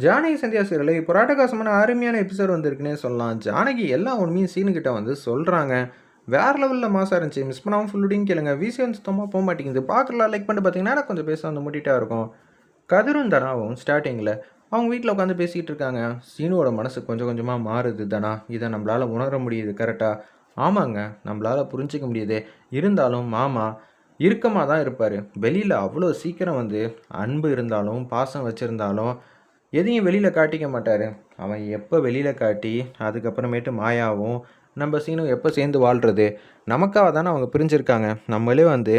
ஜானகி சந்தியா சீரியல்ல இப்போ ராட்டகாசமான அருமையான எபிசோட் வந்திருக்குன்னே சொல்லலாம். ஜானகி எல்லா உண்மையும் சீனுக்கிட்ட வந்து சொல்கிறாங்க. வேற லெவலில் மாசாக இருந்துச்சு. மிஸ் பண்ணாமல் ஃபுல்லுடையும் கேளுங்க. விசி வந்து சுத்தமாக போக மாட்டேங்குது. பார்க்கலாம் லைக் பண்ணிட்டு பார்த்தீங்கன்னா எனக்கு கொஞ்சம் பேச வந்து முட்டிட்டா இருக்கும். கதிரும் தனாவும் ஸ்டார்டிங்கில் அவங்க வீட்டில் உட்காந்து பேசிகிட்டு இருக்காங்க. சீனுவோட மனசு கொஞ்சம் கொஞ்சமாக மாறுது. தனா இதை நம்மளால் உணர முடியுது. கரெக்டாக ஆமாங்க, நம்மளால் புரிஞ்சிக்க முடியுது. இருந்தாலும் மாமா இறுக்கமாக தான் இருப்பார். வெளியில் அவ்வளோ சீக்கிரம் வந்து அன்பு இருந்தாலும் பாசம் வச்சுருந்தாலும் எதையும் வெளியில் காட்டிக்க மாட்டார். அவன் எப்போ வெளியில் காட்டி அதுக்கப்புறமேட்டு மாயாவும் நம்ம சீனும் எப்போ சேர்ந்து வாழ்கிறது, நமக்காக தானே அவங்க பிரிஞ்சிருக்காங்க. நம்மளே வந்து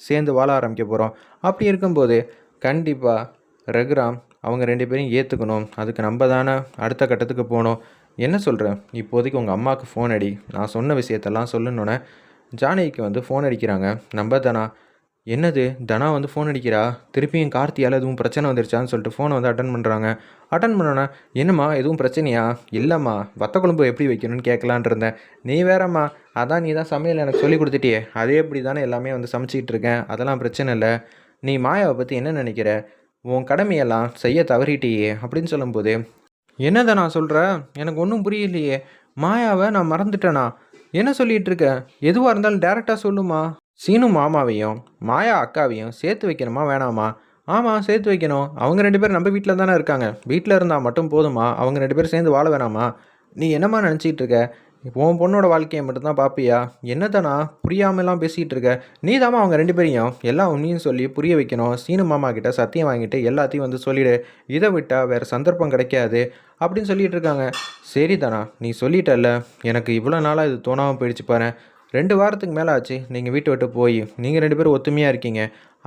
சேர்ந்து வாழ ஆரம்பிக்க போகிறோம். அப்படி இருக்கும்போது கண்டிப்பாக ரகுராம் அவங்க 2 பேரையும் ஏற்றுக்கணும். அதுக்கு நம்ம தானே அடுத்த கட்டத்துக்கு போகணும். என்ன சொல்கிறேன், இப்போதைக்கு உங்கள் அம்மாவுக்கு ஃபோன் அடி, நான் சொன்ன விஷயத்தெல்லாம் சொல்லணுன்னே ஜானகிக்கு வந்து ஃபோன் அடிக்கிறாங்க. நம்ம தானா என்னது தனா வந்து ஃபோன் அடிக்கிறா, திருப்பியும் கார்த்தியால் எதுவும் பிரச்சனை வந்துருச்சான்னு சொல்லிட்டு ஃபோனை வந்து அட்டன் பண்ணுறாங்க. அட்டன் பண்ணோன்னே என்னம்மா எதுவும் பிரச்சனையா? இல்லைம்மா, வத்த குழம்பு எப்படி வைக்கணும்னு கேட்கலான் இருந்தேன். நீ வேறம்மா, அதான் நீ தான் சமையல் எனக்கு சொல்லி கொடுத்துட்டியே, அதே எப்படி தானே எல்லாமே வந்து சமைச்சிக்கிட்டு இருக்கேன், அதெல்லாம் பிரச்சனை இல்லை. நீ மாயாவை பற்றி என்ன நினைக்கிற? உன் கடமையெல்லாம் செய்ய தவறிட்டியே அப்படின்னு சொல்லும்போது என்னதை நான் சொல்கிறேன், எனக்கு ஒன்றும் புரியலையே. மாயாவை நான் மறந்துட்டேனா? என்ன சொல்லிகிட்டு இருக்க? எதுவாக இருந்தாலும் டேரெக்டாக சொல்லுமா. சீனு மாமாவையும் மாயா அக்காவையும் சேர்த்து வைக்கணுமா வேணாமா? ஆமாம், சேர்த்து வைக்கணும். அவங்க 2 பேரும் நம்ம வீட்டில் தானே இருக்காங்க. வீட்டில் இருந்தால் மட்டும் போதுமா? அவங்க 2 பேரும் சேர்ந்து வாழ வேணாமா? நீ என்னம்மா நினச்சிக்கிட்டு இருக்க? உன் பொண்ணோட வாழ்க்கையை மட்டும்தான் பார்ப்பியா? என்னதானா புரியாமலாம் பேசிகிட்டு இருக்க? நீ தாம்மா அவங்க 2 பேரையும் எல்லா உண்மையும் சொல்லி புரிய வைக்கணும். சீனு மாமா கிட்ட சத்தியம் வாங்கிட்டு எல்லாத்தையும் வந்து சொல்லிவிடு. இதை விட்டால் வேறு சந்தர்ப்பம் கிடைக்காது அப்படின்னு சொல்லிகிட்டு இருக்காங்க. சரி தானா, நீ சொல்லிட்டல்ல, எனக்கு இவ்வளோ நாளாக இது தோணாமல் போயிடுச்சு பாரு. 2 வாரத்துக்கு மேலே ஆச்சு நீங்கள் வீட்டை விட்டு போய். நீங்கள் 2 பேரும் ஒத்துமையாக இருக்கீங்க.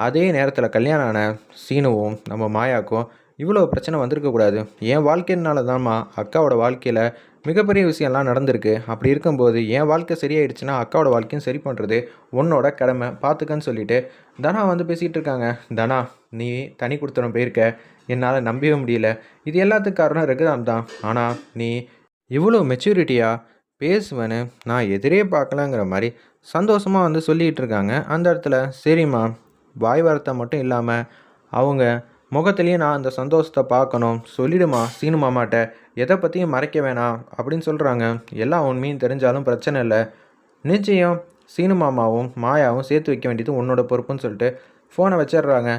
அதே நேரத்தில் கல்யாணம் ஆன சீனுவும் நம்ம மாயாவுக்கும் இவ்வளோ பிரச்சனை வந்திருக்கக்கூடாது. என் வாழ்க்கையினால தான்மா அக்காவோட வாழ்க்கையில் மிகப்பெரிய விஷயம்லாம் நடந்திருக்கு. அப்படி இருக்கும்போது என் வாழ்க்கை சரியாயிடுச்சுன்னா அக்காவோட வாழ்க்கையும் சரி பண்ணுறது உன்னோட கடமை, பார்த்துக்கன்னு சொல்லிட்டு தனா வந்து பேசிகிட்டு இருக்காங்க. தனா, நீ தனி கொடுத்துரும் போயிருக்க, என்னால் நம்பவே முடியல. இது எல்லாத்துக்கும் காரணம் ரகுராம் தான். ஆனால் நீ இவ்வளோ மெச்சூரிட்டியாக பேசுவேன்னு நான் எதிரே பார்க்கலங்கிற மாதிரி சந்தோஷமாக வந்து சொல்லிகிட்டு இருக்காங்க. அந்த இடத்துல சரிம்மா, வாய் வார்த்தை மட்டும் இல்லாமல் அவங்க முகத்துலேயும் நான் அந்த சந்தோஷத்தை பார்க்கணும். சொல்லிடுமா சீனு மாமாட்ட, எதை பற்றியும் மறைக்க வேணாம் அப்படின்னு சொல்கிறாங்க. எல்லா உண்மையும் தெரிஞ்சாலும் பிரச்சனை இல்லை. நிச்சயம் சீனு மாமாவும் மாயாவும் சேர்த்து வைக்க வேண்டியது உன்னோட பொறுப்புன்னு சொல்லிட்டு ஃபோனை வச்சிடுறாங்க.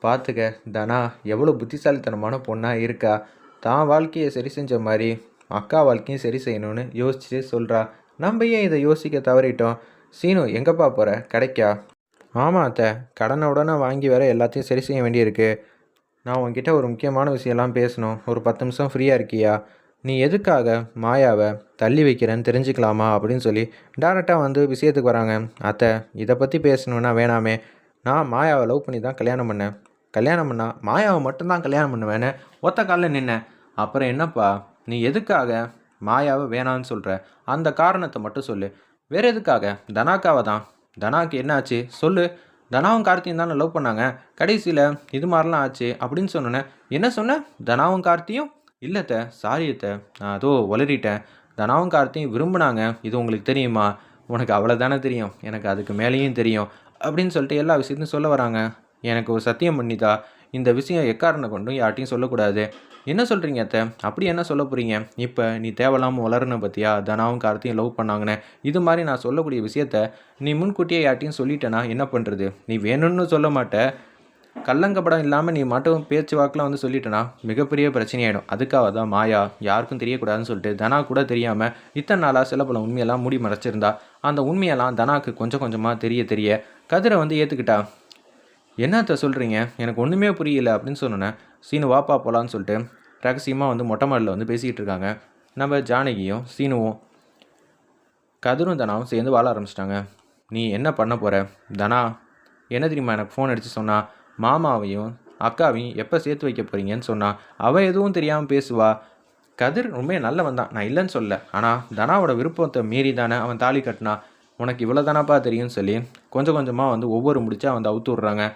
பார்த்துக்க தனா எவ்வளோ புத்திசாலித்தனமான பொண்ணாக இருக்கா. தான் வாழ்க்கையை சரி செஞ்ச மாதிரி அக்கா வாழ்க்கையும் சரி செய்யணும்னு யோசிச்சு சொல்கிறா. நம்ம ஏன் இதை யோசிக்க தவறிட்டோம்? சீனு எங்கேப்பா போகிற? கடைக்கா? ஆமாம் அத்தை, கடனை உடனே வாங்கி வேற எல்லாத்தையும் சரி செய்ய வேண்டியிருக்கு. நான் உன்கிட்ட ஒரு முக்கியமான விஷயம்லாம் பேசணும். ஒரு 10 நிமிஷம் ஃப்ரீயாக இருக்கியா? நீ எதுக்காக மாயாவை தள்ளி வைக்கிறேன்னு தெரிஞ்சுக்கலாமா அப்படின்னு சொல்லி டேரெக்டாக வந்து விஷயத்துக்கு வராங்க. அத்தை, இதை பற்றி பேசணுன்னா வேணாமே. நான் மாயாவை லவ் பண்ணி தான் கல்யாணம் பண்ணேன். கல்யாணம் பண்ணால் மாயாவை மட்டும்தான் கல்யாணம் பண்ணுவேன்னு ஒத்த காலில் நின்னேன். அப்புறம் என்னப்பா, நீ எதுக்காக மாயாவை வேணான்னு சொல்கிற? அந்த காரணத்தை மட்டும் சொல்லு. வேறு எதுக்காக? தனாக்காவை தான். தனாக்கு என்னாச்சு சொல்லு. தனாவும் கார்த்தியும் தானே லவ் பண்ணாங்க. கடைசியில் இது மாதிரிலாம் ஆச்சு அப்படின்னு சொன்னேன். என்ன சொன்னேன்? தனாவும் கார்த்தியும் இல்லைத்த, சாரியத்த, நான் அதோ உளறிட்டேன். தனாவும் கார்த்தியும் விரும்பினாங்க. இது உங்களுக்கு தெரியுமா? உனக்கு அவ்வளோதானே தெரியும், எனக்கு அதுக்கு மேலேயும் தெரியும் அப்படின்னு சொல்லிட்டு எல்லா விஷயத்தையும் சொல்ல வராங்க. எனக்கு ஒரு சத்தியம் பண்ணிதா, இந்த விஷயம் எக்காரணம் கொண்டும் யார்ட்டையும் சொல்லக்கூடாது. என்ன சொல்கிறீங்க அத்தை? அப்படி என்ன சொல்ல போகிறீங்க? இப்போ நீ தேவையில்லாமல் வளரணும் பற்றியா? தனாவும் கார்த்தியும் லவ் பண்ணாங்கன்னு இது மாதிரி நான் சொல்லக்கூடிய விஷயத்த நீ முன்கூட்டியே யார்ட்டையும் சொல்லிட்டேன்னா என்ன பண்ணுறது? நீ வேணும்னு சொல்ல மாட்ட, கள்ளங்கப்படம் இல்லாமல் நீ மட்டும் பேச்சு வாக்கில் வந்து சொல்லிட்டேன்னா மிகப்பெரிய பிரச்சனையாயிடும். அதுக்காக தான் மாயா யாருக்கும் தெரியக்கூடாதுன்னு சொல்லிட்டு தனா கூட தெரியாமல் இத்தனை நாளாக சில பல உண்மையெல்லாம் மூடி மறைச்சிருந்தா. அந்த உண்மையெல்லாம் தனாக்கு கொஞ்சம் கொஞ்சமாக தெரிய கதிரை வந்து ஏற்றுக்கிட்டா. என்னத்த சொல்கிறீங்க? எனக்கு ஒன்றுமே புரியல அப்படின்னு சொன்னோன்னே சீனு வாப்பா போகலான்னு சொல்லிட்டு ரகசியமாக வந்து மொட்டை மாடியில் வந்து பேசிக்கிட்டு இருக்காங்க. நம்ம ஜானகியும் சீனுவும் கதிரும் தனாவும் சேர்ந்து வாழ ஆரம்பிச்சிட்டாங்க. நீ என்ன பண்ண போகிற? தனா என்ன தெரியுமா எனக்கு ஃபோன் அடித்து சொன்னா, மாமாவையும் அக்காவையும் எப்போ சேர்த்து வைக்க போகிறீங்கன்னு சொன்னா. அவள் எதுவும் தெரியாமல் பேசுவா. கதிர் ரொம்ப நல்லவன் தான், நான் இல்லைன்னு சொல்ல. ஆனால் தனாவோட விருப்பத்தை மீறி தானே அவன் தாலி கட்டினா. உனக்கு இவ்வளோ தானாப்பா தெரியும்னு சொல்லி கொஞ்சம் கொஞ்சமாக வந்து ஒவ்வொரு முடிச்சா வந்து அவுத்து விட்றாங்க.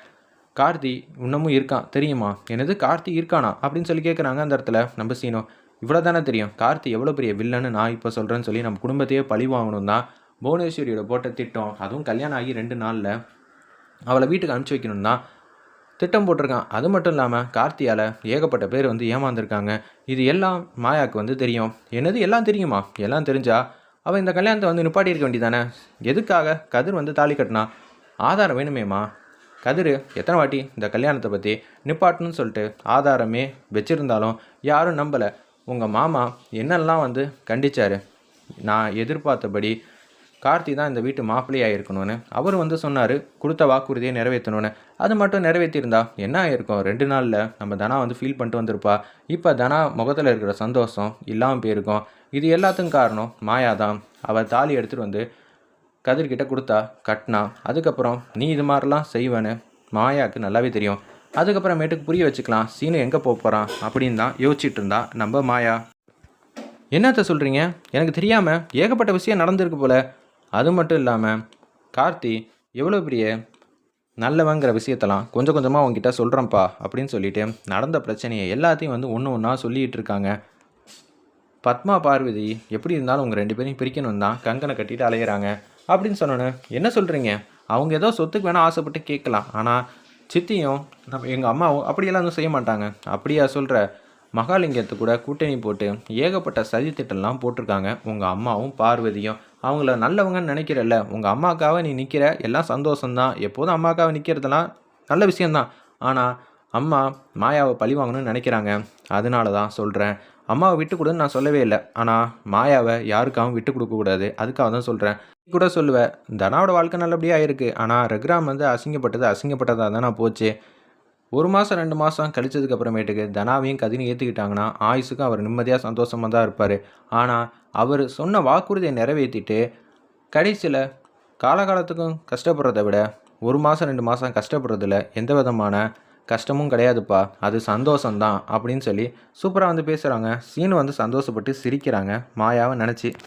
கார்த்தி இன்னமும் இருக்கான் தெரியுமா? என்னது கார்த்தி இருக்கானா அப்படின்னு சொல்லி கேட்குறாங்க. அந்த இடத்துல நம்ம சீனோ இவ்வளோ தானே தெரியும், கார்த்தி எவ்வளோ பெரிய வில்லன்னு நான் இப்போ சொல்கிறேன்னு சொல்லி நம்ம குடும்பத்தையே பழி வாங்கணும் தான் புவனேஸ்வரியோட போட்ட திட்டம். அதுவும் கல்யாணம் ஆகி 2 நாளில் அவளை வீட்டுக்கு அனுப்பிச்சி வைக்கணும் தான் திட்டம் போட்டிருக்கான். அது மட்டும் இல்லாமல் கார்த்தியால் ஏகப்பட்ட பேர் வந்து ஏமாந்துருக்காங்க. இது எல்லாம் மாயாவுக்கு வந்து தெரியும். என்னது எல்லாம் தெரியுமா? எல்லாம் தெரிஞ்சா அவள் இந்த கல்யாணத்தை வந்து நிப்பாட்டியிருக்க வேண்டியதானே? எதுக்காக கதிர் வந்து தாலி கட்டினா? ஆதாரம் வேணுமேம்மா. கதிர் எத்தனை வாட்டி இந்த கல்யாணத்தை பற்றி நிப்பாட்டணும்னு சொல்லிட்டு ஆதாரமே வச்சுருந்தாலும் யாரும் நம்பலை. உங்கள் மாமா என்னெல்லாம் வந்து கண்டிச்சார். நான் எதிர்பார்த்தபடி கார்த்தி தான் இந்த வீட்டு மாப்பிள்ளையாக இருக்கணும்னு அவர் வந்து சொன்னார். கொடுத்த வாக்குறுதியை நிறைவேற்றணும்னு. அது மட்டும் நிறைவேற்றியிருந்தா என்ன ஆகிருக்கும்? 2 நாளில் நம்ம தனா வந்து ஃபீல் பண்ணிட்டு வந்திருப்பா. இப்போ தனா முகத்தில் இருக்கிற சந்தோஷம் இல்லாமல் போயிருக்கும். இது எல்லாத்துக்கும் காரணம் மாயா தான். அவள் தாலி எடுத்துகிட்டு வந்து கதிர்கிட்ட கொடுத்தா, கட்டினா. அதுக்கப்புறம் நீ இது மாதிரிலாம் செய்வேன்னு மாயாவுக்கு நல்லாவே தெரியும். அதுக்கப்புறமேட்டுக்கு புரிய வச்சுக்கலாம் சீனு எங்கே போகிறான் அப்படின்னு தான் யோசிச்சுட்டு இருந்தா நம்ம மாயா. என்னத்த சொல்கிறீங்க? எனக்கு தெரியாமல் ஏகப்பட்ட விஷயம் நடந்திருக்கு போல். அது மட்டும் இல்லாமல் கார்த்தி எவ்வளோ பெரிய நல்லவங்கிற விஷயத்தெல்லாம் கொஞ்சம் கொஞ்சமாக உங்ககிட்ட சொல்கிறேன்ப்பா அப்படின்னு சொல்லிட்டு நடந்த பிரச்சனையை எல்லாத்தையும் வந்து ஒன்று ஒன்றா சொல்லிகிட்டு இருக்காங்க. பத்மா பார்வதி எப்படி இருந்தாலும் உங்கள் 2 பேரையும் பிரிக்கணும் தான் கங்கனை கட்டிட்டு அலையிறாங்க அப்படின்னு சொன்னோன்னு, என்ன சொல்கிறீங்க? அவங்க ஏதோ சொத்துக்கு வேணால் ஆசைப்பட்டு கேட்கலாம். ஆனால் சித்தியும் எங்கள் அம்மாவும் அப்படியெல்லாம் எதுவும் செய்ய மாட்டாங்க. அப்படியா சொல்கிற? மகாலிங்கத்தை கூட கூட்டணி போட்டு ஏகப்பட்ட சதி திட்டம்லாம் போட்டிருக்காங்க உங்கள் அம்மாவும் பார்வதியும். அவங்கள நல்லவங்கன்னு நினைக்கிறல்ல, உங்கள் அம்மாக்காக நீ நிற்கிற, எல்லாம் சந்தோஷம்தான். எப்போதும் அம்மாக்காக நிற்கிறதுலாம் நல்ல விஷயந்தான். ஆனால் அம்மா மாயாவை பழி வாங்கணும்னு நினைக்கிறாங்க. அதனால தான் சொல்கிறேன். அம்மாவை விட்டு கொடுன்னு நான் சொல்லவே இல்லை. ஆனால் மாயாவை யாருக்காகவும் விட்டு கொடுக்கக்கூடாது. அதுக்காக தான் சொல்கிறேன். நீ கூட சொல்லுவேன் தனாவோட வாழ்க்கை நல்லபடியாக இருக்குது. ஆனால் ரகுராம் வந்து அசிங்கப்பட்டதாக தானே போச்சு. 1 மாதம் 2 மாதம் கழிச்சதுக்கு அப்புறமேட்டுக்கு தனாவையும் கதினையும் ஏற்றுக்கிட்டாங்கன்னா ஆயுசுக்கும் அவர் நிம்மதியாக சந்தோஷமாக தான் இருப்பார். ஆனால் அவர் சொன்ன வாக்குறுதியை நிறைவேற்றிட்டு கடைசியில் காலகாலத்துக்கும் கஷ்டப்படுறத விட 1 மாதம் 2 மாதம் கஷ்டப்படுறதுல எந்த விதமான கஷ்டமும் கிடையாதுப்பா. அது சந்தோஷம்தான் அப்படின்னு சொல்லி சூப்பராக வந்து பேசுகிறாங்க. சீனு வந்து சந்தோஷப்பட்டு சிரிக்கிறாங்க மாயாவை நினச்சி.